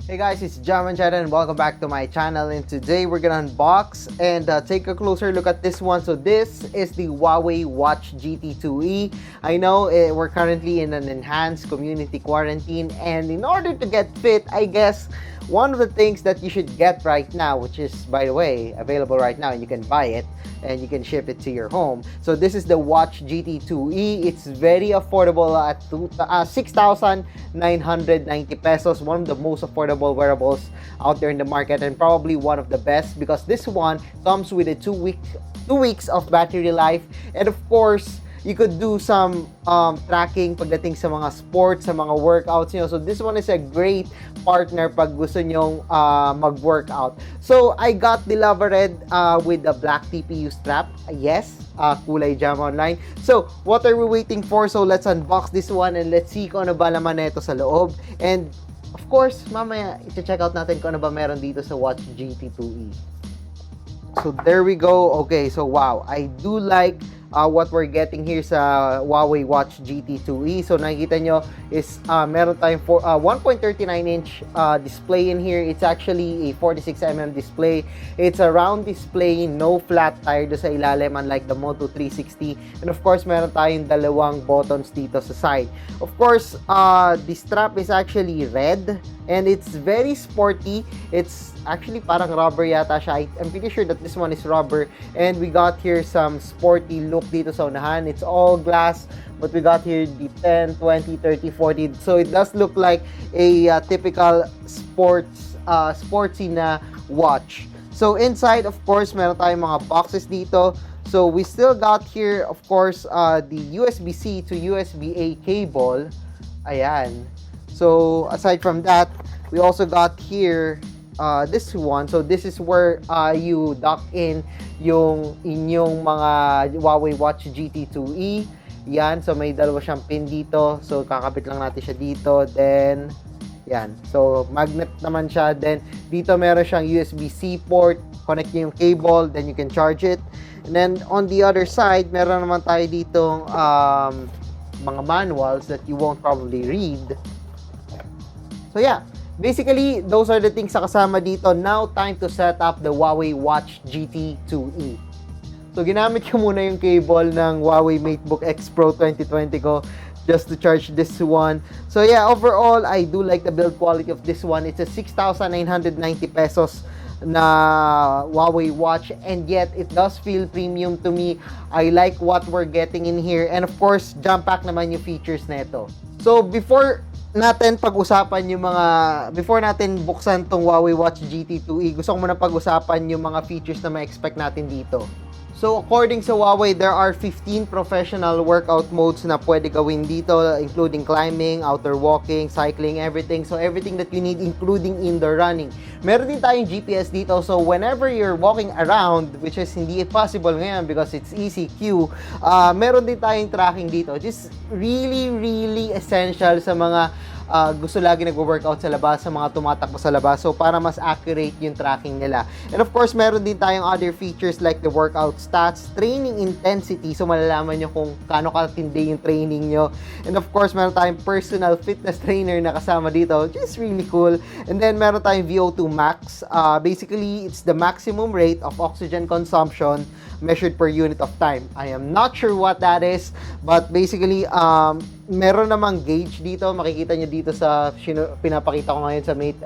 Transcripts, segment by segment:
Hey guys, it's Jaman Chad and welcome back to my channel, and today we're gonna unbox and take a closer look at this one. So this is the Huawei Watch GT2e. I know we're currently in an enhanced community quarantine, and in order to get fit, I guess one of the things that you should get right now, which is, by the way, available right now, and you can buy it and you can ship it to your home. So this is the Watch GT2e. It's very affordable at 6,990 pesos. One of the most affordable wearables out there in the market, and probably one of the best, because this one comes with a 2 weeks of battery life, and of course you could do some tracking pagdating sa mga sports, sa mga workouts nyo. So this one is a great partner pag gusto nyong mag-workout. So I got the Lava Red with the black TPU strap. Yes, kulay jam online. So what are we waiting for? So let's unbox this one and let's see kung ano ba laman nito sa loob. And of course, mamaya i-check out natin kung ano ba meron dito sa Watch GT2e. So there we go. Okay, so wow, I do like what we're getting here sa Huawei Watch GT2e. So nakikita nyo is meron tayong 1.39-inch display in here. It's actually a 46mm display. It's a round display, no flat tire do sa ilalim, unlike the Moto 360. And of course, meron tayong dalawang buttons dito sa side. Of course, the strap is actually red and it's very sporty. It's actually parang rubber yata siya. I'm pretty sure that this one is rubber. And we got here some sporty look dito sa unahan. It's all glass, but we got here the 10, 20, 30, 40. So it does look like a typical sportsy na watch. So inside, of course, meron tayong mga boxes dito. So we still got here, of course, the USB-C to USB-A cable. Ayan. So aside from that, we also got here this one. So this is where you dock in yung inyong mga Huawei Watch GT2e. Yan, so may dalawa siyang pin dito. So kakabit lang natin siya dito. Then yan, so magnet naman siya. Then dito meron siyang USB-C port. Connect niyo yung cable, then you can charge it. And then on the other side, meron naman tayo ditong mga manuals that you won't probably read. So yeah, basically, those are the things sa kasama dito. Now, time to set up the Huawei Watch GT2e. So, ginamit ko muna yung cable ng Huawei MateBook X Pro 2020 ko just to charge this one. So, yeah, overall, I do like the build quality of this one. It's a 6,990 pesos na Huawei watch, and yet it does feel premium to me. I like what we're getting in here. And of course, jump pack naman yung features nito. So, before natin buksan tong Huawei Watch GT2e, gusto ko muna pag-usapan yung mga features na ma-expect natin dito. So according sa Huawei, there are 15 professional workout modes na pwede gawin dito, including climbing, outdoor walking, cycling, everything. So everything that you need, including indoor running. Meron din tayong GPS dito, so whenever you're walking around, which is hindi possible ngayon because it's ECQ, meron din tayong tracking dito, which is really essential sa mga gusto lagi nagwo-workout sa labas, sa mga tumatakbo sa labas, so para mas accurate yung tracking nila. And of course, meron din tayong other features like the workout stats, training intensity, so malalaman nyo kung kaano katindi yung training nyo. And of course, meron tayong personal fitness trainer na kasama dito, which is really cool. And then meron tayong Vo2 Max. Basically, it's the maximum rate of oxygen consumption measured per unit of time. I am not sure what that is, but basically, meron namang gauge dito. Makikita nyo dito sa pinapakita ko ngayon sa Mate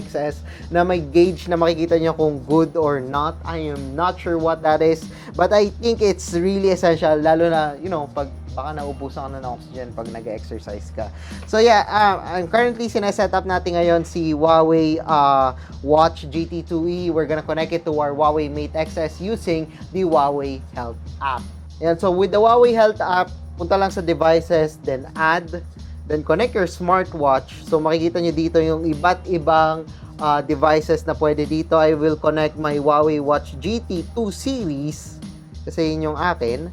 XS na may gauge na makikita nyo kung good or not. I am not sure what that is, but I think it's really essential, lalo na, pag baka naubusan ka na ng oxygen pag nag-exercise ka. So yeah, currently sineset up natin ngayon si Huawei Watch GT2e. We're gonna connect it to our Huawei Mate XS using the Huawei Health app. And so with the Huawei Health app, punta lang sa devices, then add, then connect your smartwatch. So makikita nyo dito yung iba't ibang devices na pwede dito. I will connect my Huawei Watch GT2 series kasi yun yung akin.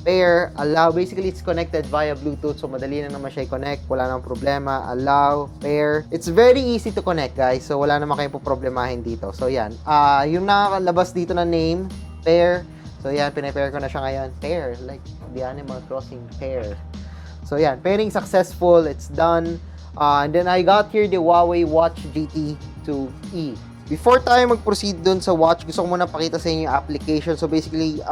Pair, allow, basically it's connected via Bluetooth, so madali na naman siya i-connect, wala nang problema. Allow, pair, it's very easy to connect guys, so wala naman kayong problemahin dito. So yan, yung nakalabas dito na name, pair, so yan, pinapair ko na siya ngayon. Pair, like the Animal Crossing pair. So yan, pairing successful, it's done. And then I got here the Huawei Watch GT2e. Before tayo mag-proceed dun sa watch, gusto ko muna pakita sa inyo yung application. So basically,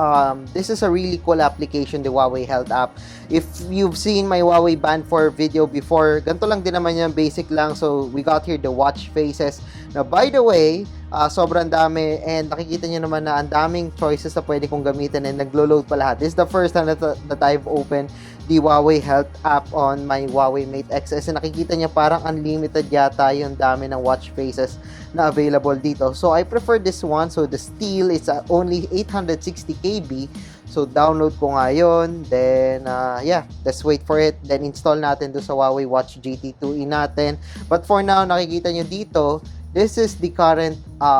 this is a really cool application, the Huawei Health app. If you've seen my Huawei Band 4 video before, ganito lang din naman yan, basic lang. So we got here the watch faces. Now, by the way, sobrang dami and nakikita nyo naman na ang daming choices na pwede kong gamitin and naglo-load pa lahat. This is the first time that I've opened the Huawei Health app on my Huawei Mate XS and nakikita niya parang unlimited yata yung dami ng watch faces na available dito. So I prefer this one. So the steel is only 860 KB. So download ko nga yun. Then yeah, let's wait for it. Then install natin do sa Huawei Watch GT2e natin. But for now, nakikita nyo dito, this is the current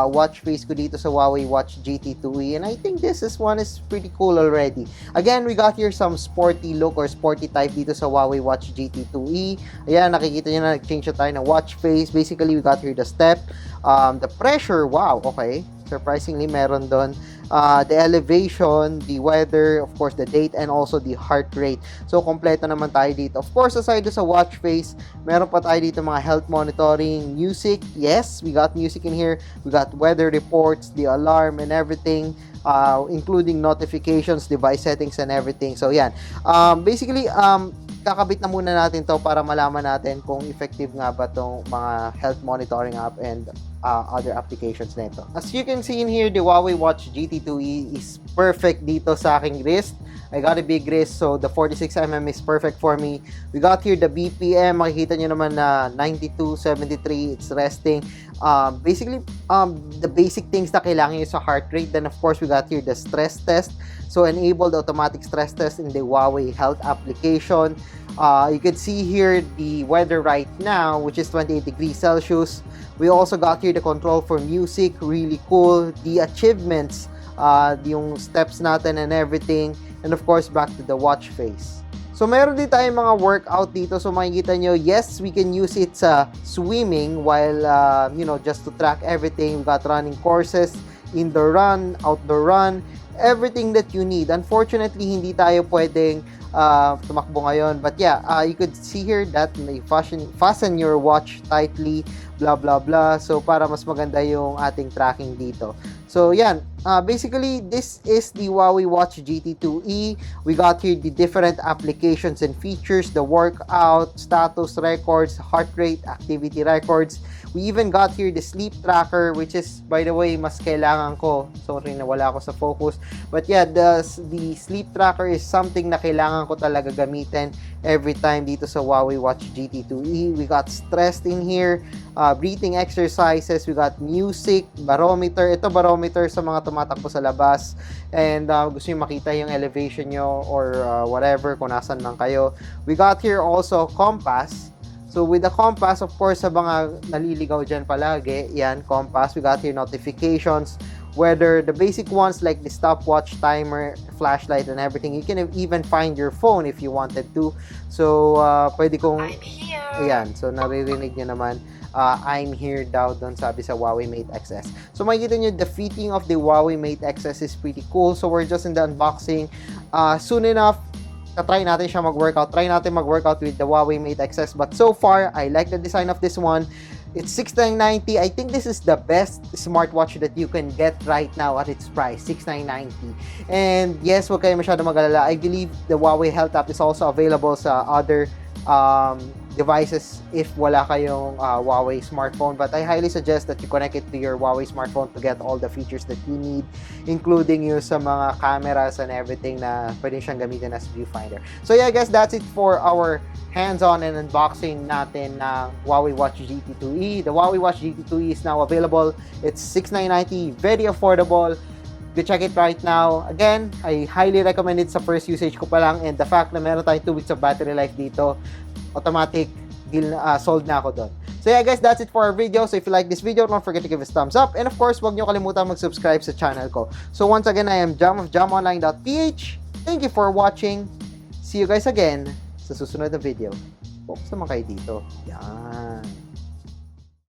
watch face ko dito sa Huawei Watch GT2e and I think this one is pretty cool already. Again, we got here some sporty look or sporty type dito sa Huawei Watch GT2e. Ayan, nakikita nyo na nag-change na tayo ng watch face. Basically, we got here the step, the pressure, wow, okay. Surprisingly, meron doon. The elevation, the weather, of course, the date, and also the heart rate. So, kompleto naman tayo dito. Of course, aside sa watch face, meron pa tayo dito mga health monitoring, music. Yes, we got music in here. We got weather reports, the alarm, and everything. Including notifications, device settings, and everything. So, yan. Basically, kakabit na muna natin to para malaman natin kung effective nga ba tong mga health monitoring app and other applications nito. As you can see in here, the Huawei Watch GT2e is perfect dito sa aking wrist. I got a big wrist, so the 46mm is perfect for me. We got here the BPM. Makikita nyo naman na 92.73. It's resting. Basically, the basic things na kailangan nyo sa heart rate. Then, of course, we got here the stress test. So, enabled automatic stress test in the Huawei Health application. You can see here the weather right now, which is 28 degrees Celsius. We also got here the control for music, really cool. The achievements, yung steps natin and everything. And of course, back to the watch face. So, meron din tayong mga workout dito. So, makikita nyo, yes, we can use it sa swimming while, just to track everything. We got running courses, indoor run, outdoor run, everything that you need. Unfortunately, hindi tayo pwedeng tumakbo ngayon. But yeah, you could see here that may fasten your watch tightly, blah, blah, blah. So, para mas maganda yung ating tracking dito. So, yan. Basically, this is the Huawei Watch GT2e. We got here the different applications and features, the workout, status records, heart rate, activity records. We even got here the sleep tracker, which is, by the way, mas kailangan ko. Sorry, nawala ako sa focus. But yeah, the sleep tracker is something na kailangan ko talaga gamitin every time dito sa Huawei Watch GT2e. We got stress in here, breathing exercises, we got music, barometer. Ito barometer sa mga tumatakbo sa labas. And gusto nyo makita yung elevation nyo or whatever, kung nasan lang kayo. We got here also compass. So, with the compass, of course, sa mga naliligaw dyan palagi, yan, compass. We got here notifications, whether the basic ones like the stopwatch, timer, flashlight, and everything. You can even find your phone if you wanted to. So, pwede kong... I'm here! Ayan, so naririnig nyo naman. I'm here daw doon sabi sa Huawei Mate XS. So, makikita nyo, the fitting of the Huawei Mate XS is pretty cool. So, we're just in the unboxing. Soon enough, try natin siya mag-workout. Try natin mag-workout with the Huawei Mate XS. But so far, I like the design of this one. It's $6,990. I think this is the best smartwatch that you can get right now at its price, $6,990. And yes, huwag kayo masyado mag-alala. I believe the Huawei Health app is also available sa other devices if wala kayong Huawei smartphone. But I highly suggest that you connect it to your Huawei smartphone to get all the features that you need, including yung sa mga cameras and everything na pwede siyang gamitin as viewfinder. So yeah guys, that's it for our hands-on and unboxing natin ng Huawei Watch GT2e. The Huawei Watch GT2e is now available. It's $6,990, very affordable. Go check it right now. Again, I highly recommend it sa first usage ko pa lang, and the fact na meron tayong 2 weeks of battery life dito, automatic deal na, sold na ako doon. So yeah guys, that's it for our video. So if you like this video, don't forget to give us a thumbs up, and of course, huwag nyo kalimutan mag-subscribe sa channel ko. So once again, I am Jam of jamonline.ph. Thank you for watching. See you guys again sa susunod na video. Focus naman kayo dito. Yan.